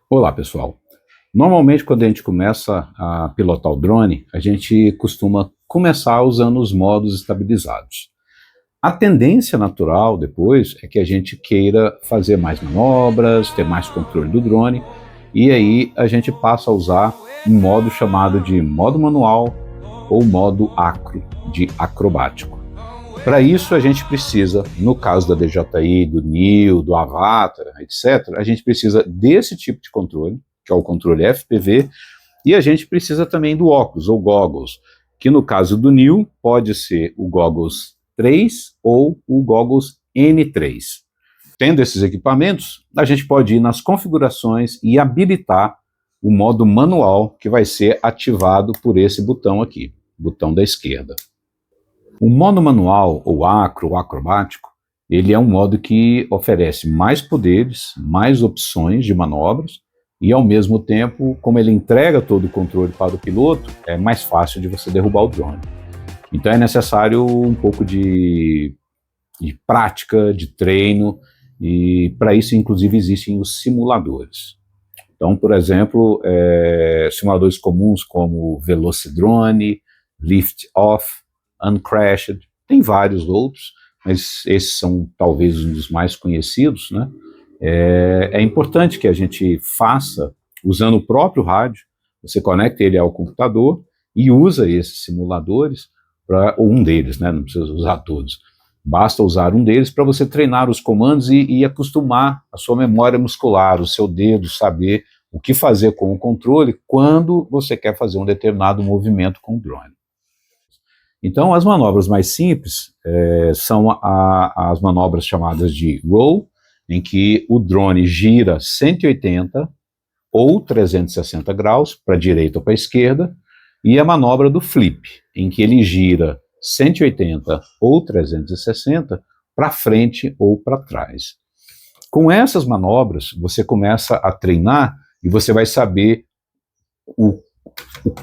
Olá, pessoal. Normalmente, quando a gente começa a pilotar o drone, a gente costuma começar usando os modos estabilizados. A tendência natural depois é que a gente queira fazer mais manobras, ter mais controle do drone, e aí a gente passa a usar um modo chamado de modo manual ou modo acro, de acrobático. Para isso, a gente precisa, no caso da DJI, do NIO, do Avatar, etc., a gente precisa desse tipo de controle, que é o controle FPV, e a gente precisa também do óculos, ou goggles, que no caso do NIO pode ser o goggles 3 ou o goggles N3. Tendo esses equipamentos, a gente pode ir nas configurações e habilitar o modo manual, que vai ser ativado por esse botão aqui, botão da esquerda. O modo manual, ou acro, ou acrobático, ele é um modo que oferece mais poderes, mais opções de manobras, e ao mesmo tempo, como ele entrega todo o controle para o piloto, é mais fácil de você derrubar o drone. Então é necessário um pouco de prática, de treino, e para isso, inclusive, existem os simuladores. Então, por exemplo, simuladores comuns como Velocidrone, Lift Off, Uncrashed, tem vários outros, mas esses são talvez um dos mais conhecidos, né? É importante que a gente faça usando o próprio rádio, você conecta ele ao computador e usa esses simuladores, ou um deles, né? Não precisa usar todos, basta usar um deles para você treinar os comandos e acostumar a sua memória muscular, o seu dedo, saber o que fazer com o controle quando você quer fazer um determinado movimento com o drone. Então, as manobras mais simples são as manobras chamadas de roll, em que o drone gira 180 ou 360 graus, para a direita ou para a esquerda, e a manobra do flip, em que ele gira 180 ou 360 para frente ou para trás. Com essas manobras, você começa a treinar e você vai saber o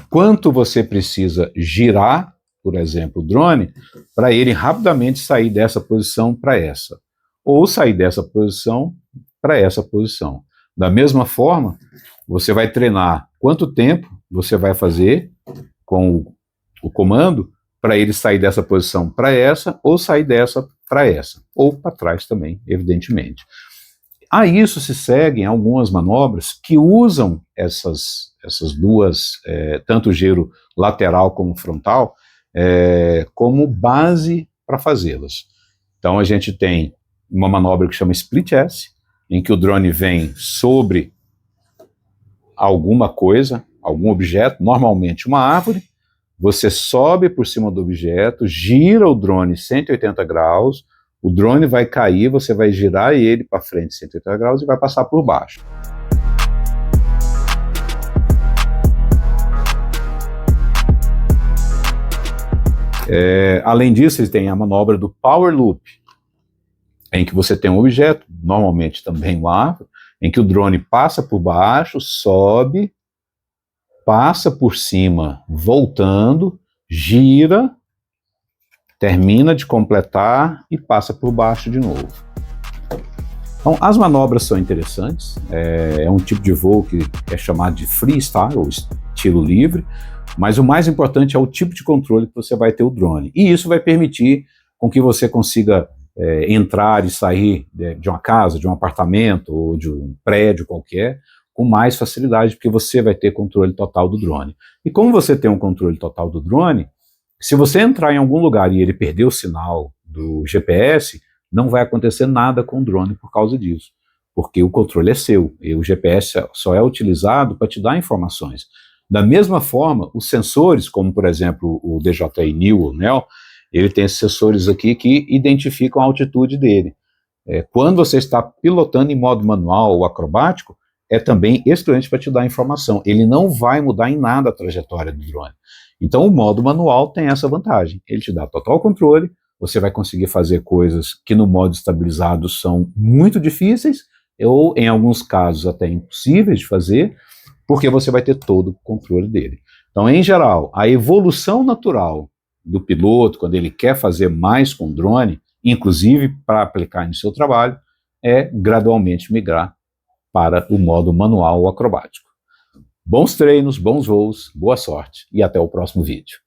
quanto você precisa girar, por exemplo, o drone, para ele rapidamente sair dessa posição para essa, ou sair dessa posição para essa posição. Da mesma forma, você vai treinar quanto tempo você vai fazer com o comando para ele sair dessa posição para essa, ou sair dessa para essa, ou para trás também, evidentemente. A isso se seguem algumas manobras que usam essas duas, tanto o giro lateral como frontal, como base para fazê-las. Então a gente tem uma manobra que chama Split S, em que o drone vem sobre alguma coisa, algum objeto, normalmente uma árvore, você sobe por cima do objeto, gira o drone 180 graus, o drone vai cair, você vai girar ele para frente 180 graus e vai passar por baixo. Além disso, ele tem a manobra do Power Loop, em que você tem um objeto, normalmente também uma árvore, em que o drone passa por baixo, sobe, passa por cima, voltando, gira, termina de completar e passa por baixo de novo. Então, as manobras são interessantes, é um tipo de voo que é chamado de freestyle, ou estilo livre, mas o mais importante é o tipo de controle que você vai ter o drone. E isso vai permitir com que você consiga entrar e sair de uma casa, de um apartamento ou de um prédio qualquer, com mais facilidade, porque você vai ter controle total do drone. E como você tem um controle total do drone, se você entrar em algum lugar e ele perder o sinal do GPS, não vai acontecer nada com o drone por causa disso, porque o controle é seu, e o GPS só é utilizado para te dar informações. Da mesma forma, os sensores, como por exemplo o DJI NIO ou NEO, ele tem esses sensores aqui que identificam a altitude dele. Quando você está pilotando em modo manual ou acrobático, é também exclusivo para te dar informação. Ele não vai mudar em nada a trajetória do drone. Então o modo manual tem essa vantagem. Ele te dá total controle, você vai conseguir fazer coisas que no modo estabilizado são muito difíceis, ou em alguns casos até impossíveis de fazer, porque você vai ter todo o controle dele. Então, em geral, a evolução natural do piloto, quando ele quer fazer mais com drone, inclusive para aplicar no seu trabalho, é gradualmente migrar para o modo manual ou acrobático. Bons treinos, bons voos, boa sorte e até o próximo vídeo.